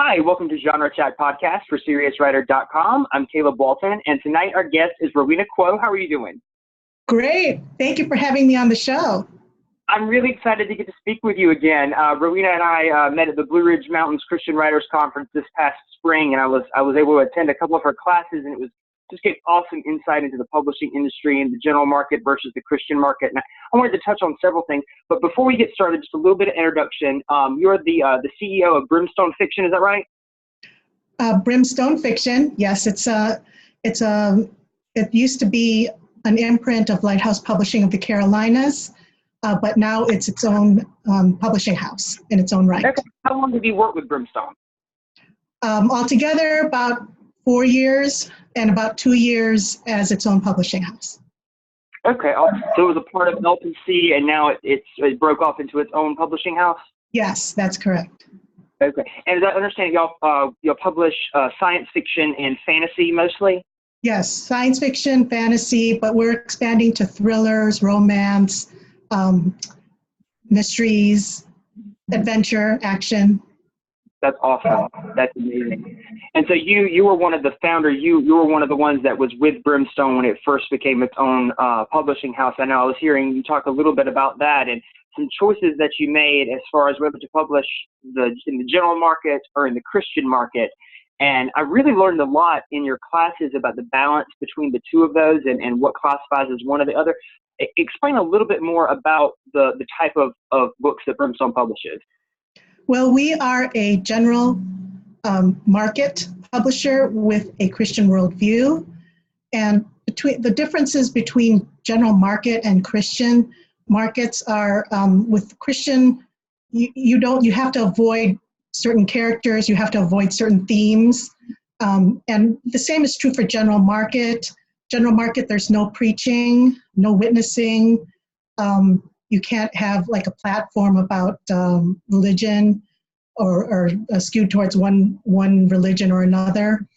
Hi, welcome to Genre Chat Podcast for SeriousWriter.com. I'm Caleb Walton, and tonight our guest is Rowena Kuo. How are you doing? Great. Thank you for having me on the show. I'm really excited to get to speak with you again. Rowena and I met at the Blue Ridge Mountains Christian Writers Conference this past spring, and I was able to attend a couple of her classes, and it was just get awesome insight into the publishing industry and the general market versus the Christian market. And I wanted to touch on several things, but before we get started, just a little bit of introduction. You're the CEO of Brimstone Fiction, is that right? Brimstone Fiction, yes. It used to be an imprint of Lighthouse Publishing of the Carolinas, but now it's its own publishing house in its own right. Okay. How long have you worked with Brimstone? Altogether, about 4 years, and about 2 years as its own publishing house. Okay, so it was a part of LPC, and now it broke off into its own publishing house? Yes, that's correct. Okay, and as I understand, y'all publish science fiction and fantasy mostly? Yes, science fiction, fantasy, but we're expanding to thrillers, romance, mysteries, adventure, action. That's awesome. That's amazing. And so you were one of the founders. You were one of the ones that was with Brimstone when it first became its own publishing house. I know I was hearing you talk a little bit about that and some choices that you made as far as whether to publish in the general market or in the Christian market. And I really learned a lot in your classes about the balance between the two of those and what classifies as one or the other. Explain a little bit more about the type of books that Brimstone publishes. Well, we are a general market publisher with a Christian worldview, and the differences between general market and Christian markets are with Christian, you have to avoid certain characters, you have to avoid certain themes, and the same is true for general market. General market, there's no preaching, no witnessing. You can't have like a platform about religion or skewed towards one religion or another.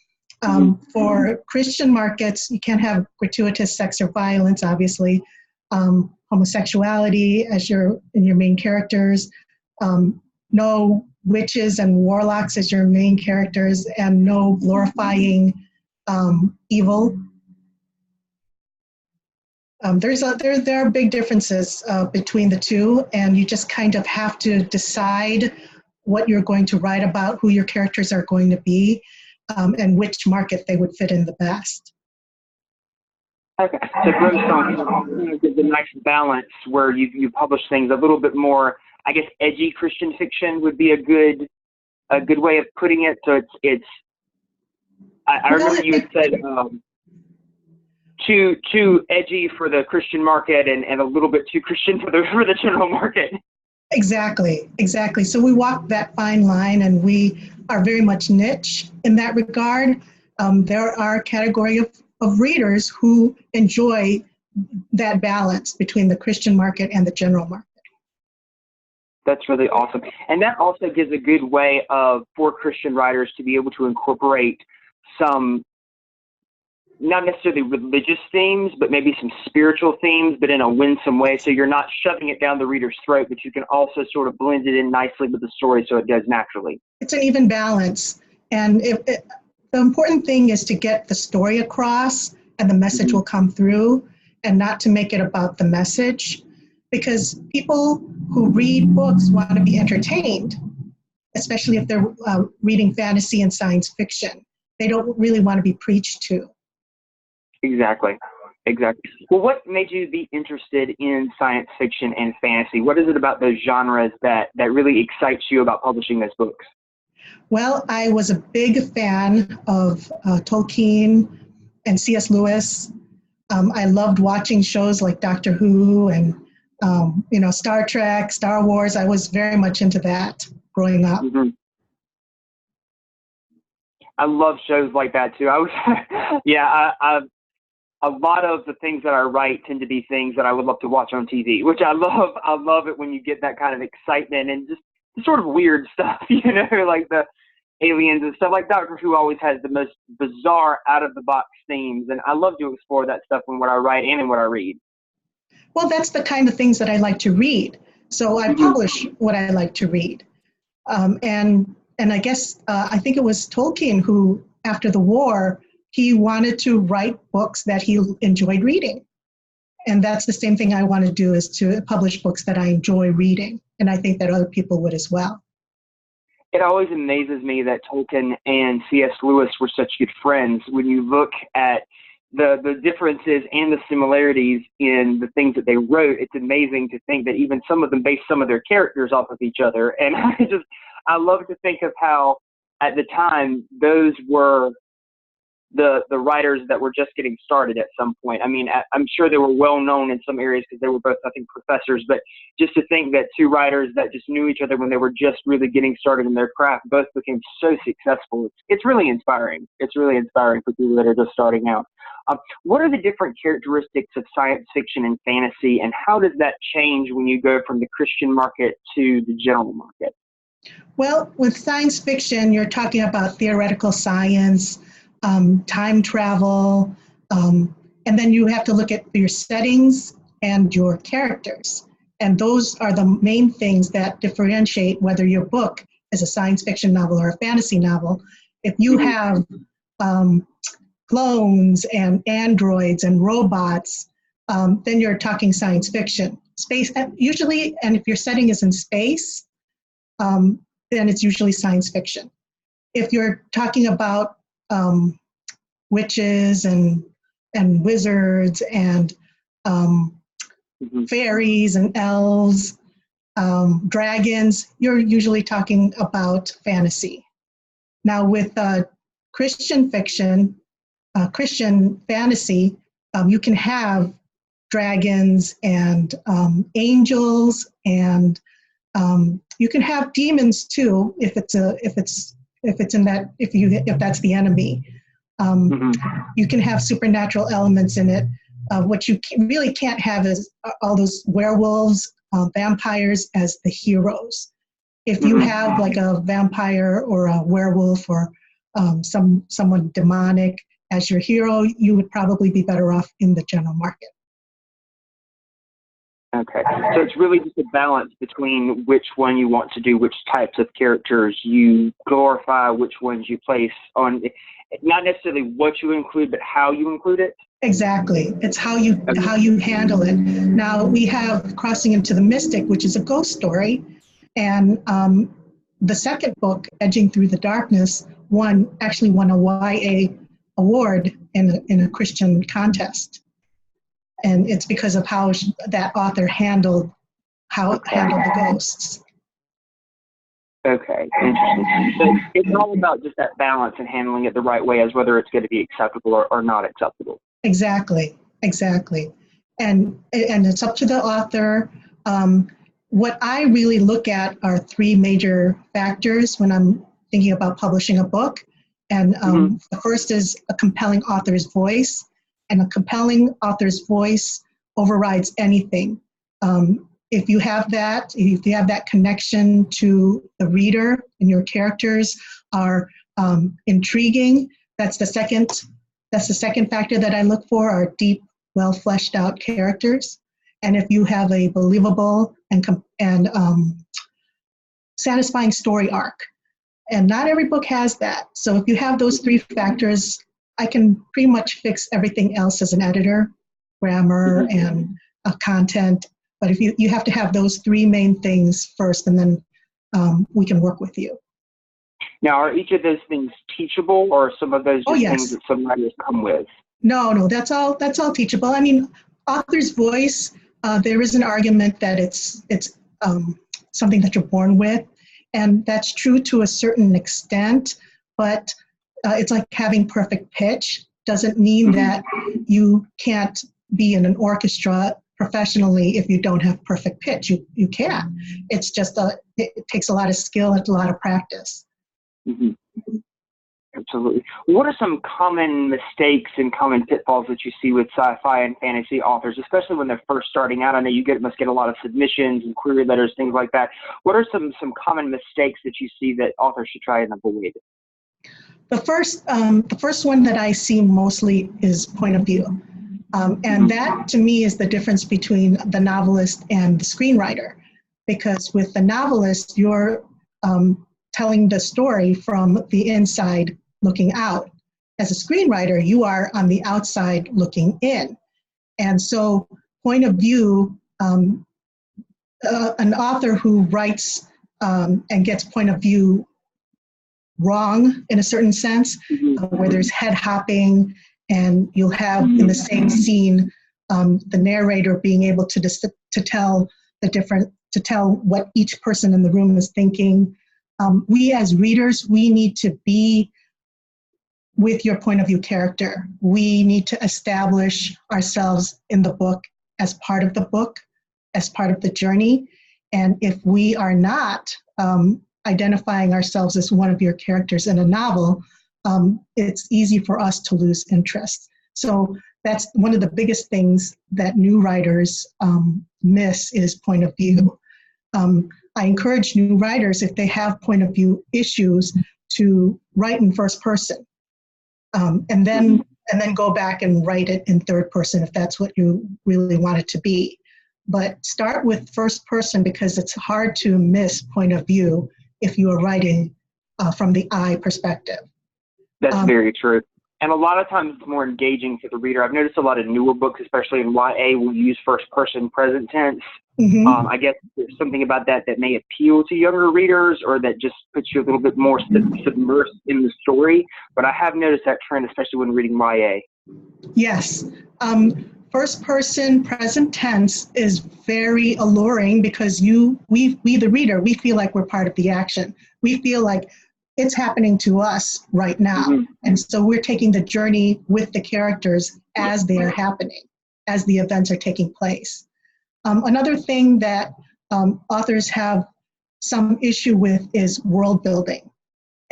For Christian markets, you can't have gratuitous sex or violence, obviously. Homosexuality as in your main characters. No witches and warlocks as your main characters, and no glorifying evil. There are big differences between the two, and you just kind of have to decide what you're going to write about, who your characters are going to be, and which market they would fit in the best. Okay, so Brimstone gives a nice balance where you publish things a little bit more, I guess, edgy Christian fiction would be a good way of putting it. So I remember you had said too edgy for the Christian market and a little bit too Christian for the general market. Exactly. So we walk that fine line, and we are very much niche in that regard. There are a category of readers who enjoy that balance between the Christian market and the general market. That's really awesome. And that also gives a good way for Christian writers to be able to incorporate some, not necessarily religious themes, but maybe some spiritual themes, but in a winsome way. So you're not shoving it down the reader's throat, but you can also sort of blend it in nicely with the story so it does naturally. It's an even balance. And the important thing is to get the story across, and the message will come through, and not to make it about the message. Because people who read books want to be entertained, especially if they're reading fantasy and science fiction. They don't really want to be preached to. Exactly. Well, what made you be interested in science fiction and fantasy? What is it about those genres that really excites you about publishing those books? Well, I was a big fan of Tolkien and C.S. Lewis. I loved watching shows like Doctor Who and Star Trek, Star Wars. I was very much into that growing up. Mm-hmm. I love shows like that too. A lot of the things that I write tend to be things that I would love to watch on TV, which I love. I love it when you get that kind of excitement and just the sort of weird stuff, like the aliens and stuff. Like Doctor Who always has the most bizarre, out-of-the-box themes, and I love to explore that stuff in what I write and in what I read. Well, that's the kind of things that I like to read. So I publish what I like to read. And And I guess, I think it was Tolkien who, after the war, he wanted to write books that he enjoyed reading. And that's the same thing I want to do, is to publish books that I enjoy reading. And I think that other people would as well. It always amazes me that Tolkien and C.S. Lewis were such good friends. When you look at the differences and the similarities in the things that they wrote, it's amazing to think that even some of them based some of their characters off of each other. And I love to think of how at the time those were the writers that were just getting started at some point. I mean, I'm sure they were well known in some areas because they were both, I think, professors, but just to think that two writers that just knew each other when they were just really getting started in their craft both became so successful. It's really inspiring. It's really inspiring for people that are just starting out. What are the different characteristics of science fiction and fantasy, and how does that change when you go from the Christian market to the general market? Well, with science fiction, you're talking about theoretical science, time travel, and then you have to look at your settings and your characters. And those are the main things that differentiate whether your book is a science fiction novel or a fantasy novel. If you have clones and androids and robots, then you're talking science fiction. Space, usually, and if your setting is in space, then it's usually science fiction. If you're talking about witches and wizards and fairies and elves, dragons, you're usually talking about fantasy. Now with Christian fiction, Christian fantasy, you can have dragons and angels, and you can have demons too if that's the enemy. You can have supernatural elements in it. What you really can't have is all those werewolves, vampires as the heroes. If you have like a vampire or a werewolf or someone demonic as your hero, you would probably be better off in the general market. Okay, so it's really just a balance between which one you want to do, which types of characters you glorify, which ones you place on, not necessarily what you include, but how you include it. Exactly, it's how you handle it. Now we have Crossing into the Mystic, which is a ghost story, and the second book, Edging Through the Darkness, actually won a YA award in a Christian contest. And it's because of how that author handled the ghosts. Okay, interesting. So it's all about just that balance and handling it the right way, as whether it's going to be acceptable or not acceptable. Exactly. And it's up to the author. What I really look at are three major factors when I'm thinking about publishing a book. And the first is a compelling author's voice. And a compelling author's voice overrides anything. If you have that connection to the reader and your characters are intriguing, that's the second factor that I look for, are deep, well fleshed out characters. And if you have a believable and satisfying story arc. And not every book has that. So if you have those three factors, I can pretty much fix everything else as an editor, grammar and content. But if you have to have those three main things first, and then we can work with you. Now, are each of those things teachable, or are some of those just things that some writers come with? No, that's all teachable. I mean, author's voice, there is an argument that it's something that you're born with, and that's true to a certain extent, but it's like having perfect pitch. Doesn't mean that you can't be in an orchestra professionally if you don't have perfect pitch. You can. It's just it takes a lot of skill and a lot of practice. Absolutely. What are some common mistakes and common pitfalls that you see with sci-fi and fantasy authors, especially when they're first starting out? I know you must get a lot of submissions and query letters, things like that. What are some common mistakes that you see that authors should try and avoid? The first one that I see mostly is point of view. And that, to me, is the difference between the novelist and the screenwriter. Because with the novelist, you're telling the story from the inside looking out. As a screenwriter, you are on the outside looking in. And so point of view, an author who writes and gets point of view wrong in a certain sense, where there's head hopping, and you'll have in the same scene the narrator being able to tell what each person in the room is thinking. We as readers, we need to be with your point of view character. We need to establish ourselves in the book, as part of the journey. And if we are not identifying ourselves as one of your characters in a novel, it's easy for us to lose interest. So that's one of the biggest things that new writers miss is point of view. I encourage new writers, if they have point of view issues, to write in first person, and then go back and write it in third person if that's what you really want it to be. But start with first person, because it's hard to miss point of view if you are writing from the I perspective. That's very true. And a lot of times it's more engaging for the reader. I've noticed a lot of newer books, especially in YA, will use first person present tense. I guess there's something about that may appeal to younger readers, or that just puts you a little bit more submersed in the story. But I have noticed that trend, especially when reading YA. Yes. First person present tense is very alluring, because we the reader, we feel like we're part of the action. We feel like it's happening to us right now. And so we're taking the journey with the characters as they are happening, as the events are taking place. Another thing that authors have some issue with is world building.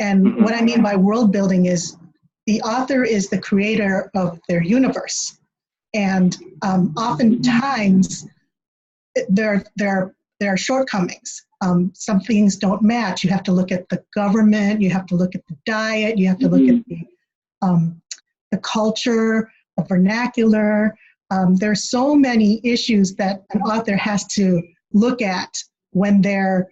And what I mean by world building is the author is the creator of their universe. And oftentimes there are shortcomings. Some things don't match. You have to look at the government, you have to look at the diet, you have to look at the culture, the vernacular. There are so many issues that an author has to look at when they're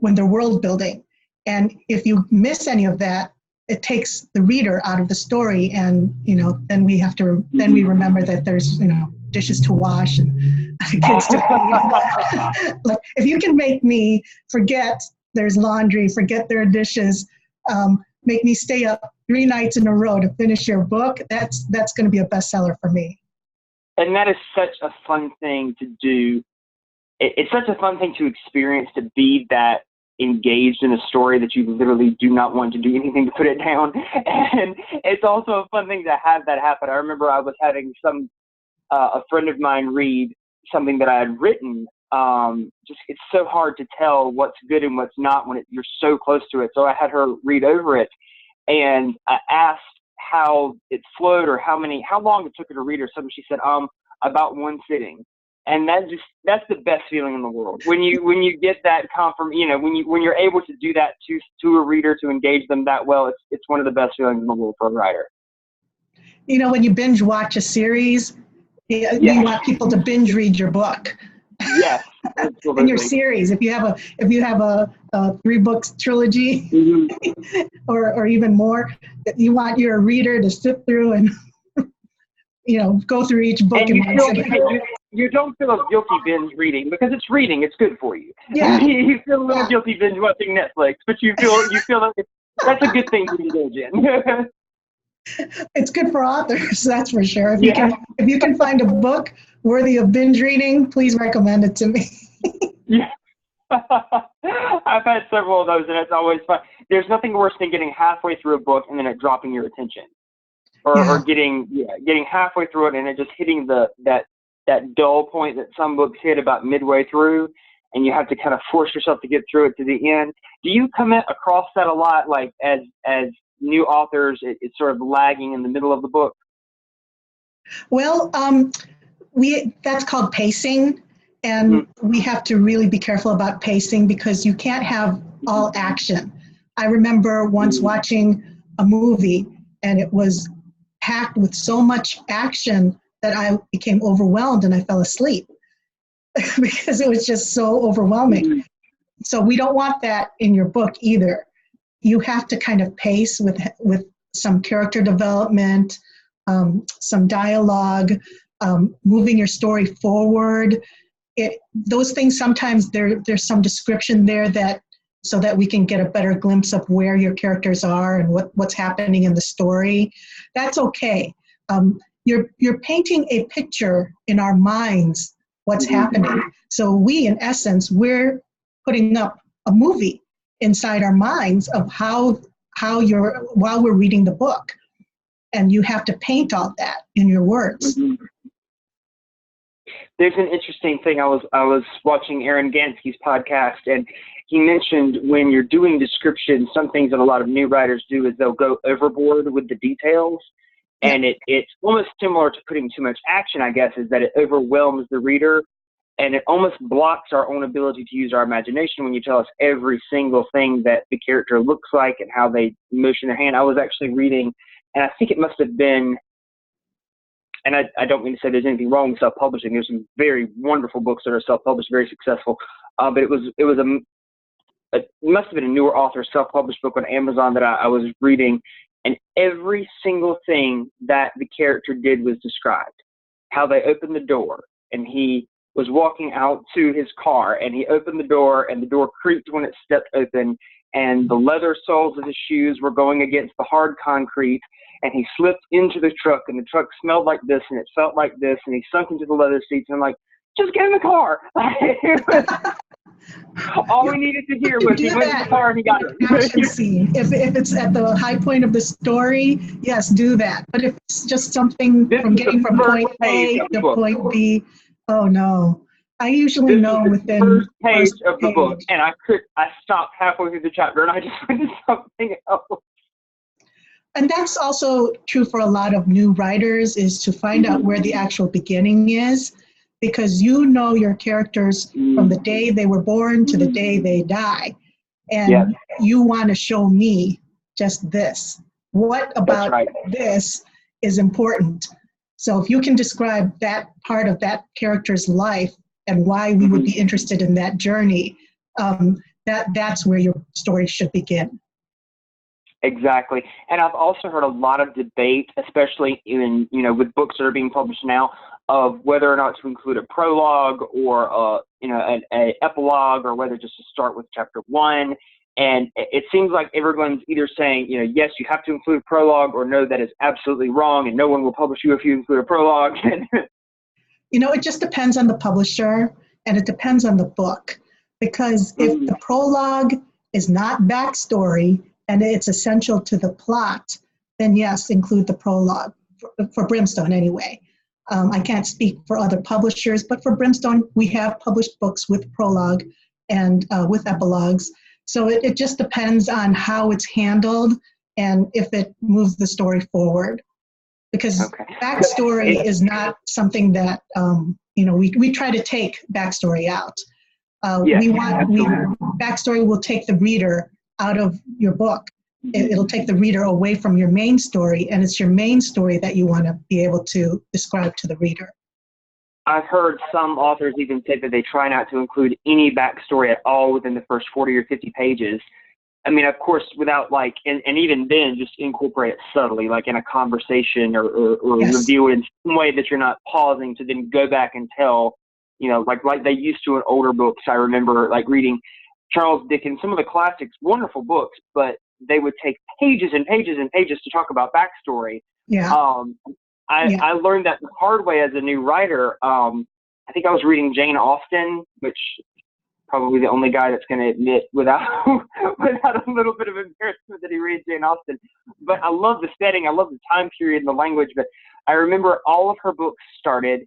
world building. And if you miss any of that, it takes the reader out of the story, and then we remember that there's dishes to wash and kids to feed. Like, if you can make me forget there's laundry, forget there are dishes, make me stay up 3 nights in a row to finish your book, that's going to be a bestseller for me. And that is such a fun thing to do. It's such a fun thing to experience, to be that engaged in a story that you literally do not want to do anything to put it down. And it's also a fun thing to have that happen. I remember I was having a friend of mine read something that I had written. It's so hard to tell what's good and what's not when you're so close to it. So I had her read over it, and I asked how it flowed, or how long it took her to read, or something. She said, about 1 sitting. And that's the best feeling in the world. When you get that when you're able to do that to a reader, to engage them that well, it's one of the best feelings in the world for a writer. When you binge watch a series, you want people to binge read your book. Yes, absolutely. In your series, if you have a 3-book trilogy, or even more, you want your reader to sit through and go through each book. And you don't feel guilty binge reading, because it's reading. It's good for you. Yeah. You feel a little guilty binge watching Netflix, but you feel like that's a good thing to indulge in. It's good for authors, that's for sure. If you can find a book worthy of binge reading, please recommend it to me. Yeah. I've had several of those, and it's always fun. There's nothing worse than getting halfway through a book and then it dropping your attention, or getting halfway through it and it just hitting that dull point that some books hit about midway through, and you have to kind of force yourself to get through it to the end. Do you come across that a lot, like as new authors, it's sort of lagging in the middle of the book? Well, that's called pacing, and we have to really be careful about pacing, because you can't have all action. I remember once watching a movie, and it was packed with so much action that I became overwhelmed and I fell asleep because it was just so overwhelming. So we don't want that in your book either. You have to kind of pace with some character development, some dialogue, moving your story forward. Those things, sometimes there's some description there so that we can get a better glimpse of where your characters are and what's happening in the story. That's okay. You're painting a picture in our minds, what's happening. So we, in essence, we're putting up a movie inside our minds of while we're reading the book. And you have to paint all that in your words. There's an interesting thing. I was watching Aaron Gansky's podcast, and he mentioned when you're doing description, some things that a lot of new writers do is they'll go overboard with the details. And it's almost similar to putting too much action, I guess, is that it overwhelms the reader, and it almost blocks our own ability to use our imagination when you tell us every single thing that the character looks like and how they motion their hand. I was actually reading, and I think it must have been, and I don't mean to say there's anything wrong with self-publishing. There's some very wonderful books that are self-published, very successful. But it must have been a newer author self-published book on Amazon that I was reading, and every single thing that the character did was described. How they opened the door, and he was walking out to his car, and he opened the door, and the door creaked when it stepped open, and the leather soles of his shoes were going against the hard concrete, and he slipped into the truck, and the truck smelled like this, and it felt like this, and he sunk into the leather seats, and I'm like, just get in the car. All we needed to hear was he went in the car and he got it. Action scene. If it's at the high point of the story, yes, do that. But if it's just something from getting from point A to point B, oh no. I usually know within the first page of the book, and I stopped halfway through the chapter and I just went to something else. And that's also true for a lot of new writers, is to find out where the actual beginning is, because you know your characters from the day they were born to the day they die. And you want to show me just this. What about this is important? So if you can describe that part of that character's life and why we would be interested in that journey, that's where your story should begin. Exactly. And I've also heard a lot of debate, especially with books that are being published now, of whether or not to include a prologue or an epilogue, or whether just to start with chapter 1. And it seems like everyone's either saying, yes, you have to include a prologue, or no, that is absolutely wrong, and no one will publish you if you include a prologue. It just depends on the publisher, and it depends on the book. Because if the prologue is not backstory and it's essential to the plot, then yes, include the prologue, for Brimstone anyway. I can't speak for other publishers, but for Brimstone, we have published books with prologue and with epilogues. So it just depends on how it's handled and if it moves the story forward. Because backstory is not something that, we try to take backstory out. Backstory will take the reader out of your book. It'll take the reader away from your main story, and it's your main story that you want to be able to describe to the reader. I've heard some authors even say that they try not to include any backstory at all within the first 40 or 50 pages. I mean, of course, without and even then, just incorporate it subtly, like in a conversation or review it in some way that you're not pausing to then go back and tell, like they used to in older books. I remember reading Charles Dickens, some of the classics, wonderful books, but they would take pages and pages and pages to talk about backstory. I learned that the hard way as a new writer. I think I was reading Jane Austen, which probably the only guy that's going to admit without a little bit of embarrassment that he reads Jane Austen. But I love the setting, I love the time period and the language. But I remember all of her books started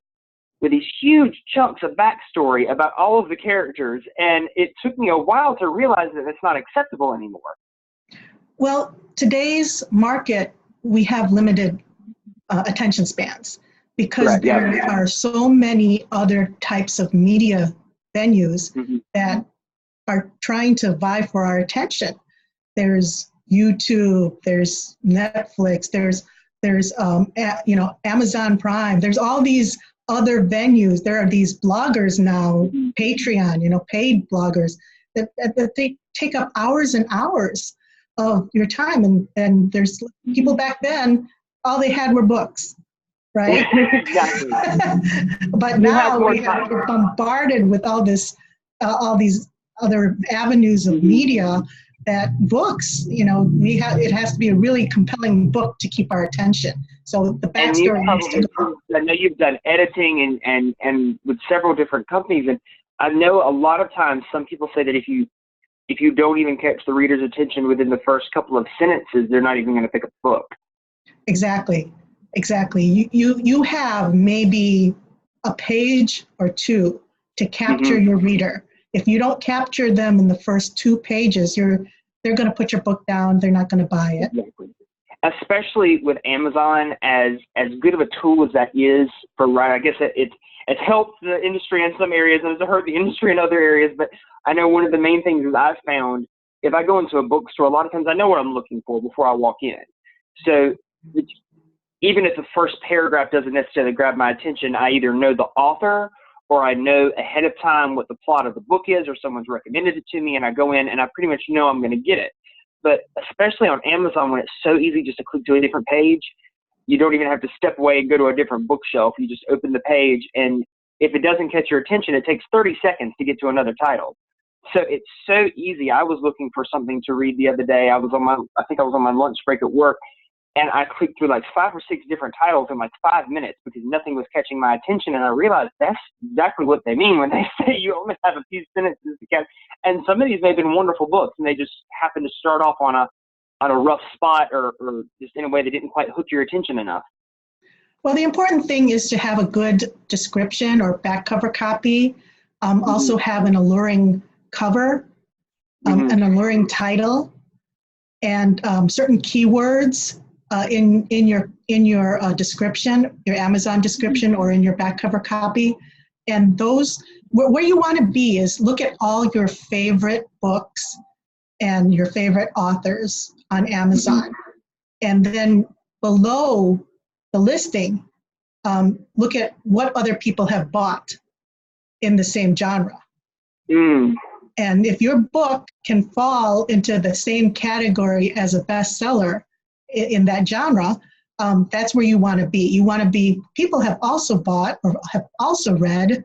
with these huge chunks of backstory about all of the characters, and it took me a while to realize that it's not acceptable anymore. Well, today's market, we have limited attention spans because there are so many other types of media venues that are trying to vie for our attention. There's YouTube, there's Netflix, there's Amazon Prime. There's all these other venues. There are these bloggers now, Patreon, paid bloggers that they take up hours and hours of your time. And there's people back then, all they had were books, right? Exactly. But now we're bombarded with all these other avenues of media. That books, it has to be a really compelling book to keep our attention. So the backstory needs to go. I know you've done editing and with several different companies, and I know a lot of times some people say that if you don't even catch the reader's attention within the first couple of sentences, they're not even going to pick up the book. Exactly. You have maybe a page or two to capture your reader. If you don't capture them in the first 2 pages, they're going to put your book down. They're not going to buy it. Exactly. Especially with Amazon, as good of a tool as that is for writing. I guess it's helped the industry in some areas and it's hurt the industry in other areas. But I know one of the main things that I've found, if I go into a bookstore, a lot of times I know what I'm looking for before I walk in. So even if the first paragraph doesn't necessarily grab my attention, I either know the author or I know ahead of time what the plot of the book is, or someone's recommended it to me, and I go in and I pretty much know I'm going to get it. But especially on Amazon, when it's so easy just to click to a different page, you don't even have to step away and go to a different bookshelf. You just open the page, and if it doesn't catch your attention, it takes 30 seconds to get to another title. So it's so easy. I was looking for something to read the other day. I think I was on my lunch break at work, and I clicked through like 5 or 6 different titles in like 5 minutes because nothing was catching my attention. And I realized that's exactly what they mean when they say you only have a few sentences to catch. And some of these may have been wonderful books, and they just happen to start off on a rough spot or just in a way that didn't quite hook your attention enough. Well, the important thing is to have a good description or back cover copy. Also have an alluring cover, an alluring title, and certain keywords in your description, your Amazon description, or in your back cover copy. And those, where you want to be is look at all your favorite books and your favorite authors on Amazon. And then below the listing, look at what other people have bought in the same genre. And if your book can fall into the same category as a bestseller in that genre, that's where you want to be. You want to be, people have also bought or have also read,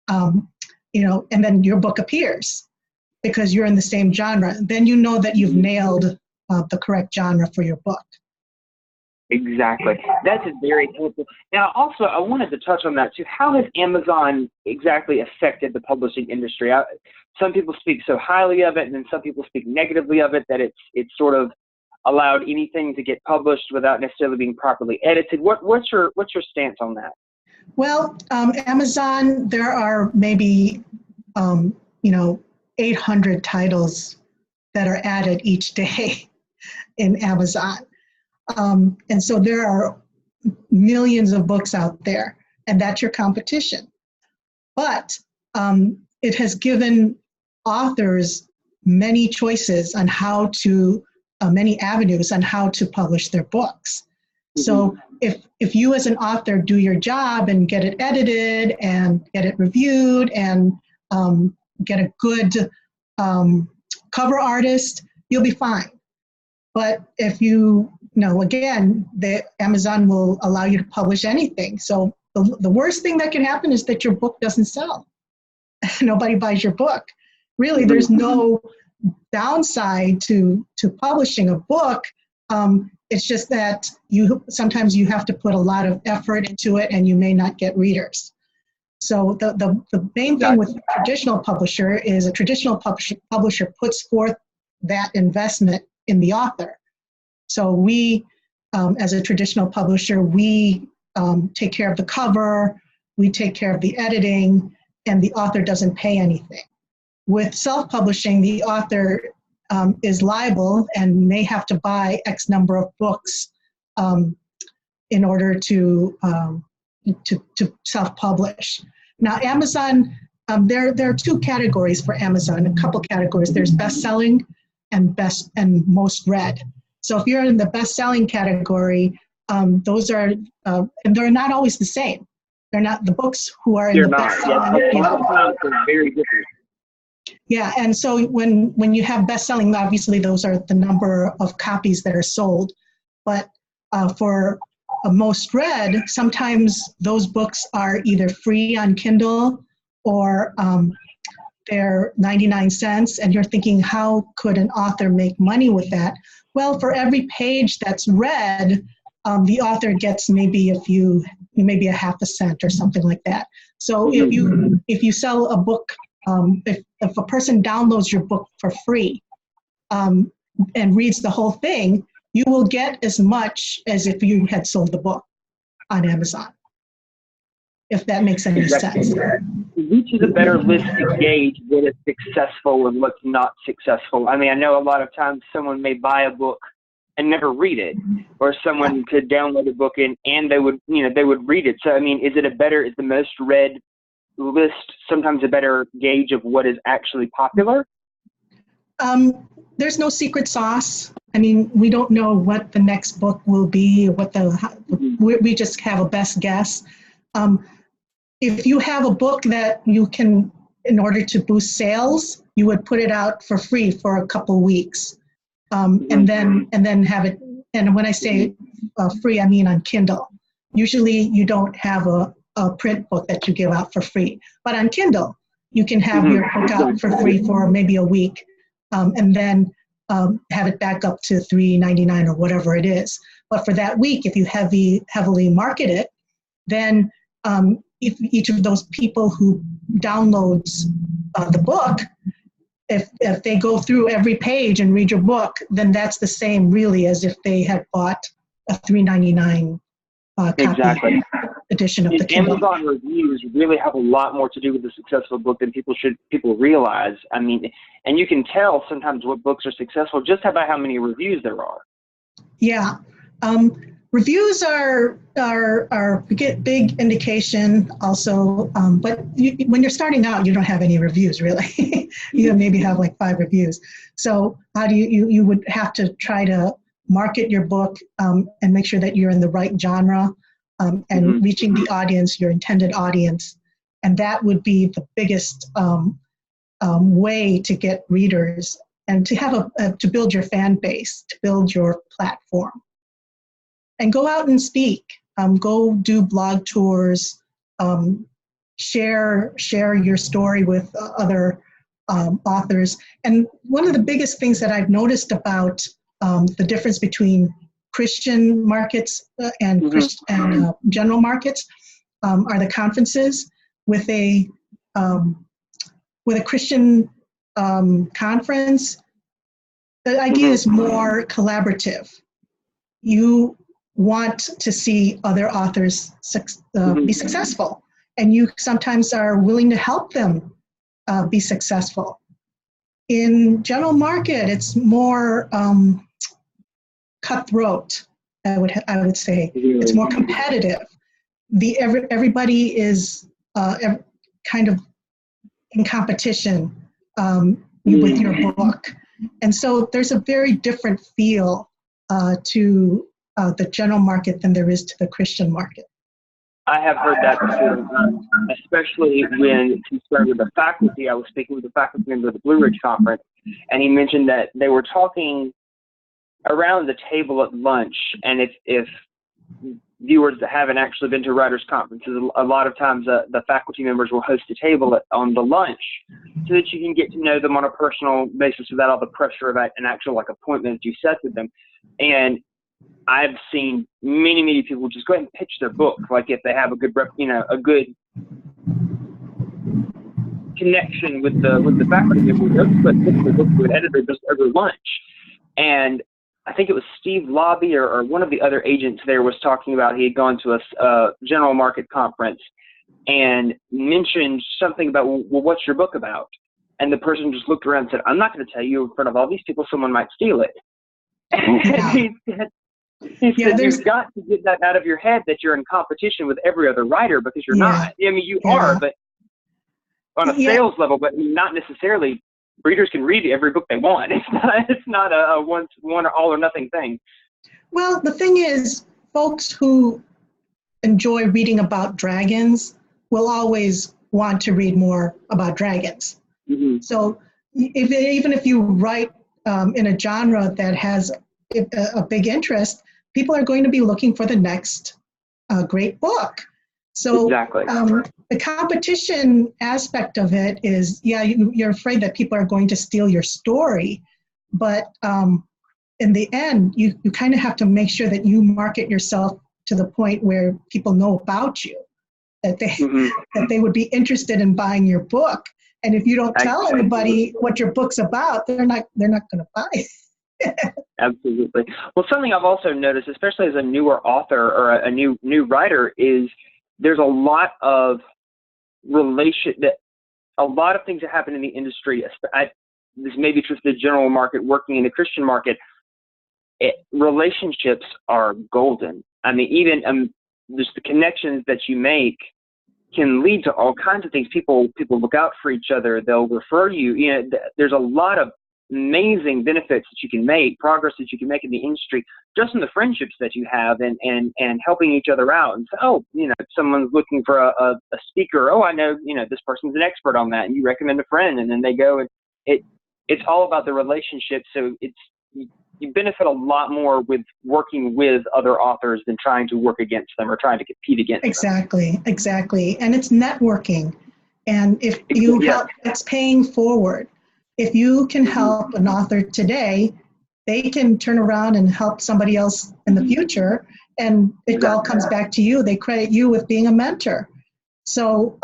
and then your book appears because you're in the same genre. Then you know that you've nailed the correct genre for your book. Exactly. That's very helpful. Now, also, I wanted to touch on that too. How has Amazon exactly affected the publishing industry? Some people speak so highly of it, and then some people speak negatively of it, that it's sort of allowed anything to get published without necessarily being properly edited. What's your stance on that? Well, Amazon, there are maybe 800 titles that are added each day in Amazon. And so there are millions of books out there, and that's your competition. But it has given authors many choices on how to, many avenues on how to publish their books. So if you as an author do your job and get it edited and get it reviewed and get a good cover artist, you'll be fine. But if again, the Amazon will allow you to publish anything. So the worst thing that can happen is that your book doesn't sell. Nobody buys your book. Really, there's no downside to publishing a book. It's just that sometimes you have to put a lot of effort into it and you may not get readers. So the main thing with a traditional publisher is a traditional publisher puts forth that investment in the author. So we, as a traditional publisher, we take care of the cover, we take care of the editing, and the author doesn't pay anything. With self-publishing, the author is liable and may have to buy X number of books in order to self-publish. Now, Amazon, there are 2 categories for Amazon, a couple categories. There's best-selling and best and most read. So if you're in the best-selling category, those are, and they're not always the same. They're not the books who are in the best-selling. They're very different. Yeah, and so when you have best-selling, obviously those are the number of copies that are sold. But for a most read, sometimes those books are either free on Kindle or they're 99 cents, and you're thinking, how could an author make money with that? Well, for every page that's read, the author gets maybe a half a cent or something like that. So if you sell a book, if a person downloads your book for free and reads the whole thing, you will get as much as if you had sold the book on Amazon, if that makes any sense. Which is a better list to gauge what is successful and what's not successful? I mean, I know a lot of times someone may buy a book and never read it, or someone could download a book and they would read it. So, I mean, is the most read list sometimes a better gauge of what is actually popular? There's no secret sauce. I mean, we don't know what the next book will be, we just have a best guess. If you have a book that you can, in order to boost sales, you would put it out for free for a couple weeks, and then have it. And when I say free, I mean on Kindle. Usually, you don't have a print book that you give out for free, but on Kindle, you can have your book out for free for maybe a week, and then have it back up to $3.99 or whatever it is. But for that week, if you heavily market it, then if each of those people who downloads the book, if they go through every page and read your book, then that's the same really as if they had bought a $3.99 copy edition of the Kindle. Amazon reviews really have a lot more to do with the successful book than people realize. I mean, and you can tell sometimes what books are successful just by how many reviews there are. Yeah. Reviews are a big indication also, but when you're starting out, you don't have any reviews really. You maybe have like 5 reviews. So how do you would have to try to market your book and make sure that you're in the right genre and reaching the audience, your intended audience, and that would be the biggest way to get readers and to have to build your fan base, to build your platform. And go out and speak. Go do blog tours. Share your story with other authors. And one of the biggest things that I've noticed about the difference between Christian markets and general markets are the conferences. With a Christian conference, the idea is more collaborative. You want to see other authors be successful, and you sometimes are willing to help them be successful. In general market, it's more cutthroat. I would say it's more competitive. Everybody is kind of in competition with your book, and so there's a very different feel to the general market than there is to the Christian market. I have heard that before, especially when concerned with the faculty. I was speaking with a faculty member of the Blue Ridge Conference, and he mentioned that they were talking around the table at lunch, and if viewers that haven't actually been to writers' conferences, a lot of times the faculty members will host a table on the lunch so that you can get to know them on a personal basis without all the pressure of an actual appointment that you set with them. And I've seen many people just go ahead and pitch their book, like if they have a good connection with the faculty member, they'll just put the book to an editor just over lunch. And I think it was Steve Lobby or one of the other agents there was talking about he had gone to a general market conference and mentioned something about, well, what's your book about? And the person just looked around and said, I'm not going to tell you in front of all these people, someone might steal it. Yeah. He said, you've got to get that out of your head that you're in competition with every other writer, because you're not. I mean, you are, but on a sales level, but not necessarily. Readers can read every book they want. It's not a one or all or nothing thing. Well, the thing is, folks who enjoy reading about dragons will always want to read more about dragons. So even if you write in a genre that has a big interest, people are going to be looking for the next great book. So Exactly. The competition aspect of it is, yeah, you're afraid that people are going to steal your story, but in the end, you kind of have to make sure that you market yourself to the point where people know about you, that they would be interested in buying your book. And if you don't tell anybody what your book's about, they're not going to buy it. Absolutely. Well, something I've also noticed, especially as a newer author or a new writer, is there's a lot of a lot of things that happen in the industry. This may be true for the general market, working in the Christian market. Relationships are golden. I mean, even just the connections that you make can lead to all kinds of things. People look out for each other. They'll refer you. You know, there's a lot of amazing benefits that you can make, progress that you can make in the industry, just in the friendships that you have and helping each other out. And so, someone's looking for a speaker. Oh, I know, this person's an expert on that, and you recommend a friend, and then they go, and it's all about the relationship. So you benefit a lot more with working with other authors than trying to work against them or trying to compete against them. Exactly. And it's networking. And if you help, it's paying forward. If you can help an author today, they can turn around and help somebody else in the future. And it all comes back to you. They credit you with being a mentor. So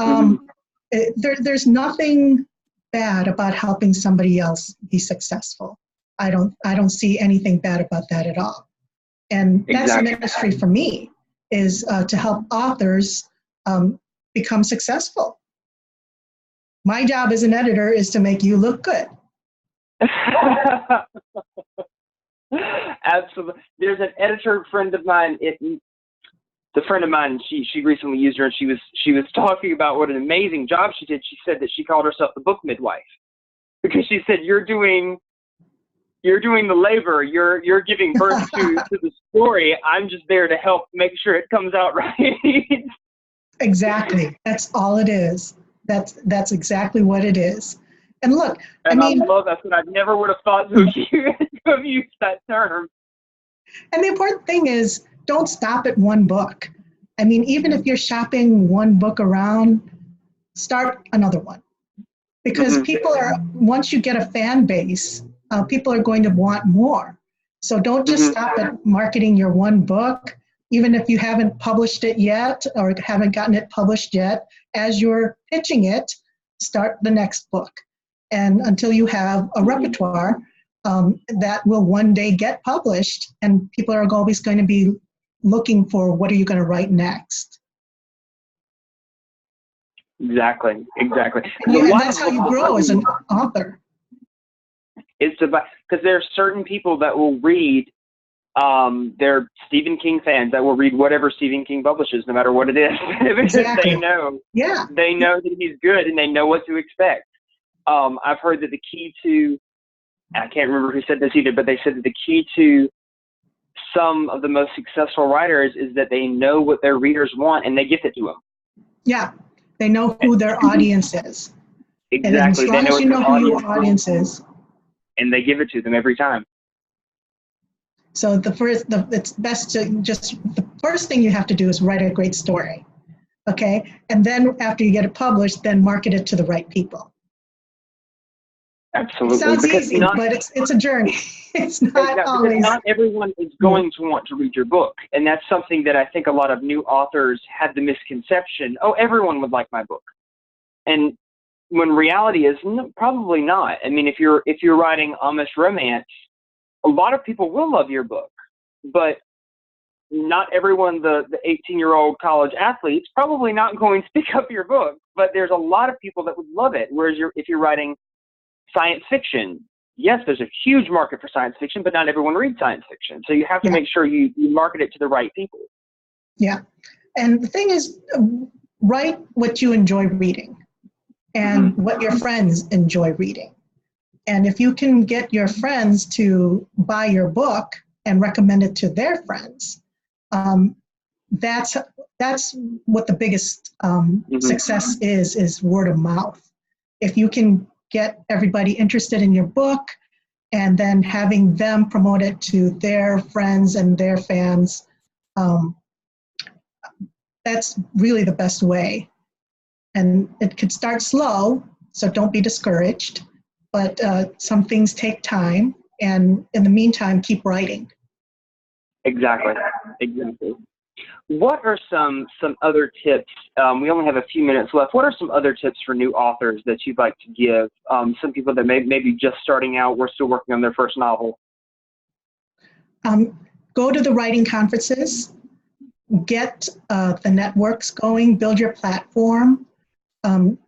there's nothing bad about helping somebody else be successful. I don't see anything bad about that at all. And that's the ministry for me, is to help authors become successful. My job as an editor is to make you look good. Absolutely. There's an editor friend of mine. The friend of mine, she recently used her, and she was talking about what an amazing job she did. She said that she called herself the book midwife, because she said, you're doing the labor, you're giving birth to the story. I'm just there to help make sure it comes out right. Exactly. That's all it is. That's exactly what it is. And look, and I love that. I never would have thought to have used that term. And the important thing is, don't stop at one book. I mean, even if you're shopping one book around, start another one. Because once you get a fan base, people are going to want more. So don't just stop at marketing your one book, even if you haven't published it yet or haven't gotten it published yet. As you're pitching it, start the next book. And until you have a repertoire that will one day get published, and people are always going to be looking for, what are you going to write next? Exactly. And that's how you grow as an author. It's about, because there are certain people that will read, they're Stephen King fans that will read whatever Stephen King publishes, no matter what it is, because they know that he's good and they know what to expect. I've heard that the key to, I can't remember who said this either, but they said that the key to some of the most successful writers is that they know what their readers want and they give it to them. Yeah, they know who their audience is. Exactly. And as long as you know who your audience is, and they give it to them every time. So it's best to the first thing you have to do is write a great story, okay? And then after you get it published, then market it to the right people. Absolutely. It sounds easy, but it's a journey. It's not always. Not everyone is going to want to read your book, and that's something that I think a lot of new authors have the misconception. Oh, everyone would like my book, and when reality is probably not. I mean, if you're writing Amish romance, a lot of people will love your book, but not everyone. The 18-year-old college athlete's probably not going to pick up your book, but there's a lot of people that would love it. Whereas if you're writing science fiction, yes, there's a huge market for science fiction, but not everyone reads science fiction. So you have to make sure you market it to the right people. Yeah. And the thing is, write what you enjoy reading and what your friends enjoy reading. And if you can get your friends to buy your book and recommend it to their friends, that's what the biggest success is word of mouth. If you can get everybody interested in your book and then having them promote it to their friends and their fans. That's really the best way. And it could start slow, so don't be discouraged. But some things take time, and in the meantime, keep writing. Exactly. What are some other tips? We only have a few minutes left. What are some other tips for new authors that you'd like to give? Some people that may be just starting out, we're still working on their first novel. Go to the writing conferences, get the networks going, build your platform,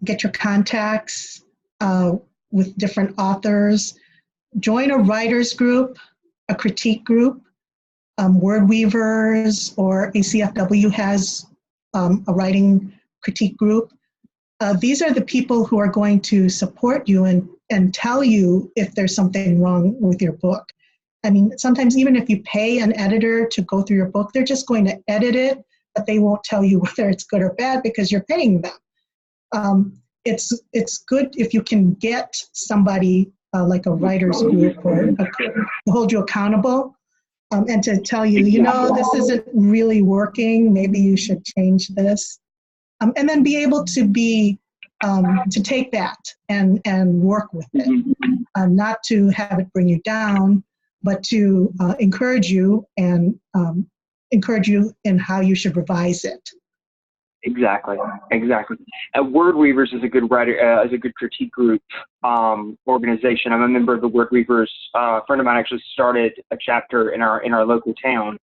get your contacts with different authors, join a writers group, a critique group. Word Weavers or ACFW has a writing critique group. These are the people who are going to support you and tell you if there's something wrong with your book. I mean, sometimes even if you pay an editor to go through your book, they're just going to edit it, but they won't tell you whether it's good or bad because you're paying them. It's good if you can get somebody like a writers group to hold you accountable. And to tell you, this isn't really working, maybe you should change this. And then be able to to take that and work with it. Not to have it bring you down, but to encourage you and encourage you in how you should revise it. Exactly. Word Weavers is a good critique group organization. I'm a member of the Word Weavers. A friend of mine actually started a chapter in our local town,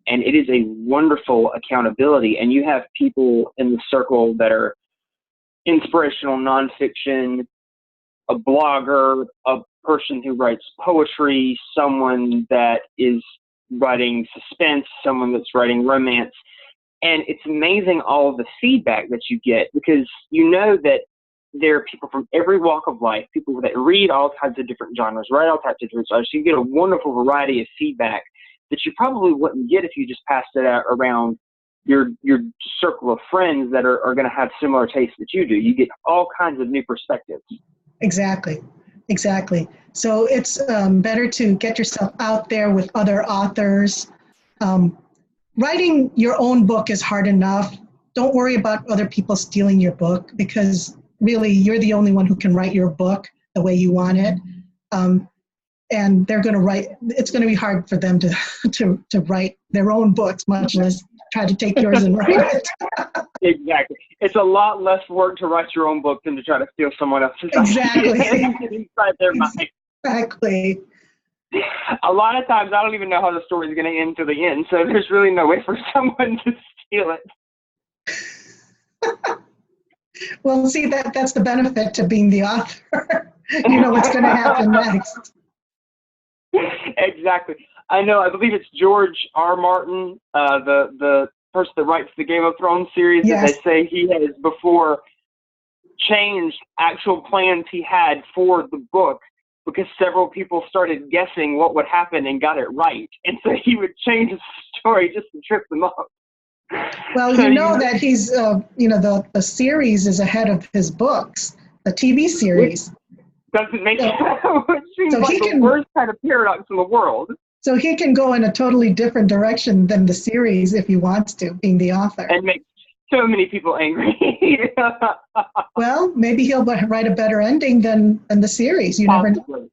and it is a wonderful accountability. And you have people in the circle that are inspirational nonfiction, a blogger, a person who writes poetry, someone that is writing suspense, someone that's writing romance. And it's amazing all of the feedback that you get because you know that there are people from every walk of life, people that read all types of different genres, write all types of different genres. So you get a wonderful variety of feedback that you probably wouldn't get if you just passed it out around your circle of friends that are going to have similar tastes that you do. You get all kinds of new perspectives. Exactly. So it's better to get yourself out there with other authors. Writing your own book is hard enough. Don't worry about other people stealing your book because really you're the only one who can write your book the way you want it. And they're going to write, it's going to be hard for them to write their own books, much less try to take yours and write it. Exactly. It's a lot less work to write your own book than to try to steal someone else's Exactly. inside their mind. Exactly. A lot of times I don't even know how the story is going to end to the end, so there's really no way for someone to steal it. Well, see, that's the benefit to being the author. You know what's going to happen next. Exactly. I know. I believe it's George R. Martin, the person that writes the Game of Thrones series. Yes. That they say he has before changed actual plans he had for the book because several people started guessing what would happen and got it right, and so he would change the story just to trip them up. Well, so that he's, the series is ahead of his books, the TV series. Doesn't make sense. It seems so like the worst kind of paradox in the world. So he can go in a totally different direction than the series if he wants to, being the author. And make so many people angry. Well, maybe he'll write a better ending than the series. You never know.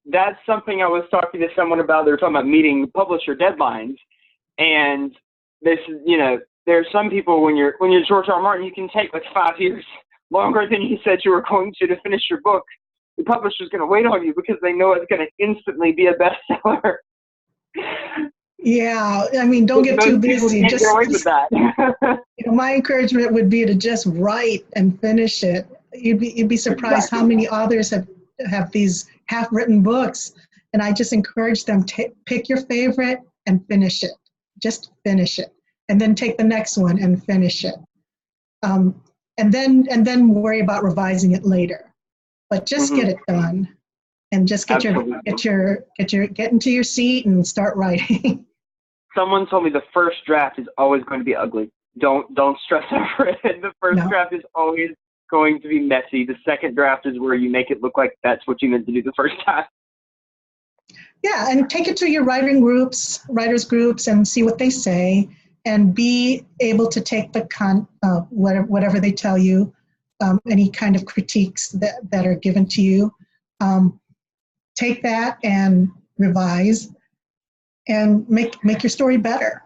That's something I was talking to someone about. They were talking about meeting publisher deadlines. And this, there's some people when you're George R. Martin, you can take like 5 years longer than you said you were going to finish your book. The publisher's going to wait on you because they know it's going to instantly be a bestseller. Yeah, I mean, don't get too busy. Just get away with that. My encouragement would be to just write and finish it. You'd be surprised how many authors have these half-written books, and I just encourage them to pick your favorite and finish it. Just finish it, and then take the next one and finish it, and then worry about revising it later. But just get it done, and just get into your seat and start writing. Someone told me the first draft is always going to be ugly. Don't stress over it. The first draft is always going to be messy. The second draft is where you make it look like that's what you meant to do the first time. Yeah, and take it to your writers groups, and see what they say, and be able to take the whatever they tell you, any kind of critiques that are given to you. Take that and revise, and make your story better.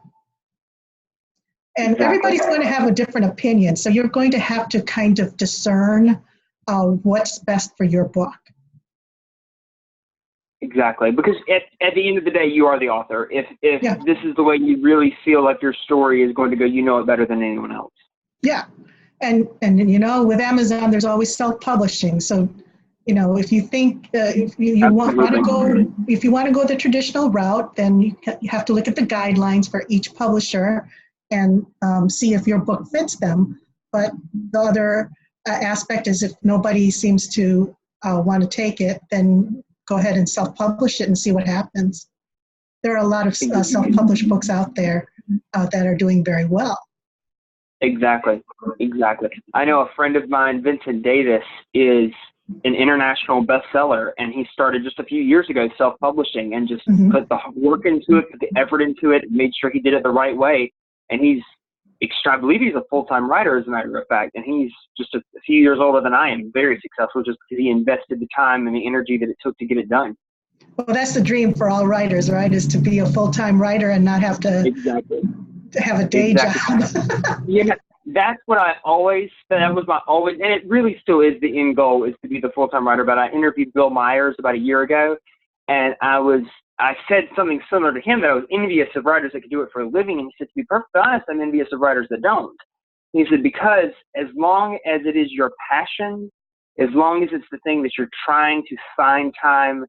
And Exactly. everybody's going to have a different opinion, so you're going to have to kind of discern what's best for your book. Exactly, because at the end of the day, you are the author. If Yeah. this is the way you really feel like your story is going to go, you know it better than anyone else. Yeah, and with Amazon, there's always self-publishing. So, if you think if you want to go the traditional route, then you have to look at the guidelines for each publisher and see if your book fits them. But the other aspect is, if nobody seems to want to take it, then go ahead and self-publish it and see what happens. There are a lot of self-published books out there that are doing very well. Exactly. I know a friend of mine, Vincent Davis, is an international bestseller, and he started just a few years ago self-publishing and just put the work into it, put the effort into it, made sure he did it the right way. And I believe he's a full-time writer, as a matter of fact, and he's just a few years older than I am, very successful, just because he invested the time and the energy that it took to get it done. Well, that's the dream for all writers, right? Is to be a full-time writer and not have to have a day job. Yeah, that's what that was my always, and it really still is the end goal, is to be the full-time writer. But I interviewed Bill Myers about a year ago, and I said something similar to him, that I was envious of writers that could do it for a living. And he said, to be perfectly honest, I'm envious of writers that don't. He said, because as long as it is your passion, as long as it's the thing that you're trying to find time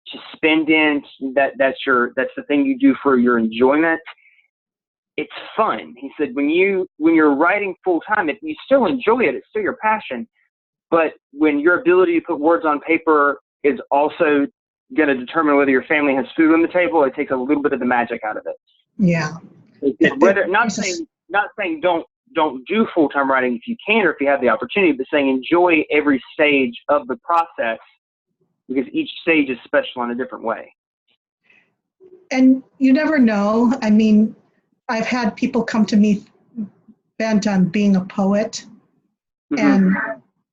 to spend in, that's the thing you do for your enjoyment, it's fun. He said, when you're writing full time, if you still enjoy it, it's still your passion. But when your ability to put words on paper is also going to determine whether your family has food on the table, it takes a little bit of the magic out of it. Yeah. Not saying don't do full-time writing if you can, or if you have the opportunity, but saying enjoy every stage of the process, because each stage is special in a different way. And you never know. I mean, I've had people come to me bent on being a poet. And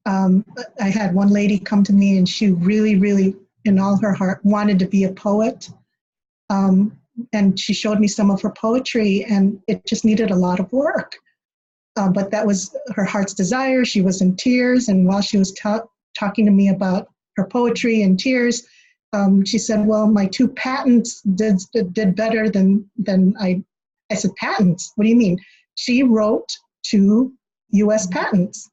I had one lady come to me, and she really, really, in all her heart, wanted to be a poet. And she showed me some of her poetry, and it just needed a lot of work. But that was her heart's desire. She was in tears, and while she was talking to me about her poetry in tears, she said, well, my 2 patents did better than I said, patents? What do you mean? She wrote 2 U.S. patents.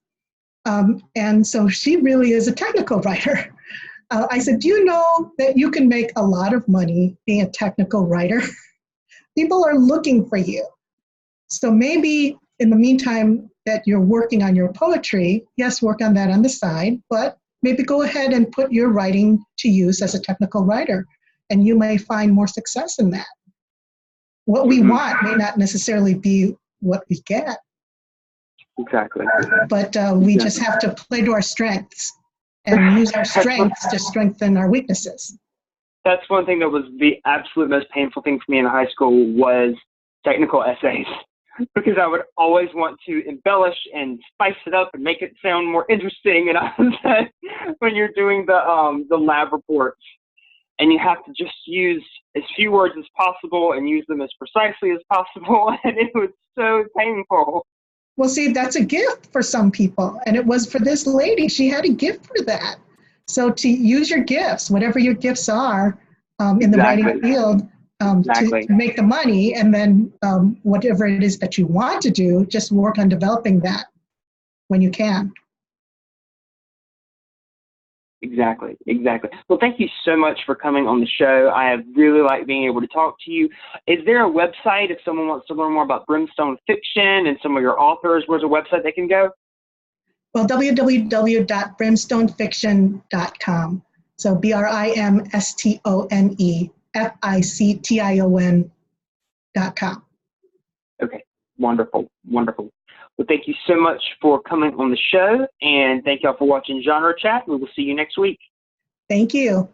And so she really is a technical writer. I said, do you know that you can make a lot of money being a technical writer? People are looking for you. So maybe in the meantime that you're working on your poetry, yes, work on that on the side, but maybe go ahead and put your writing to use as a technical writer, and you may find more success in that. What we want may not necessarily be what we get. Exactly. But we just have to play to our strengths and use our strengths to strengthen our weaknesses. That's one thing that was the absolute most painful thing for me in high school, was technical essays, because I would always want to embellish and spice it up and make it sound more interesting. And I said, when you're doing the lab reports, and you have to just use as few words as possible and use them as precisely as possible, and it was so painful. Well, see, that's a gift for some people, and it was for this lady. She had a gift for that. So to use your gifts, whatever your gifts are, in the writing field, to make the money, and then whatever it is that you want to do, just work on developing that when you can. Exactly. Well, thank you so much for coming on the show. I have really liked being able to talk to you. Is there a website if someone wants to learn more about Brimstone Fiction and some of your authors? Where's a website they can go? Well, www.brimstonefiction.com. So BRIMSTONEFICTION.com. Okay, wonderful. Well, thank you so much for coming on the show, and thank y'all for watching Genre Chat. We will see you next week. Thank you.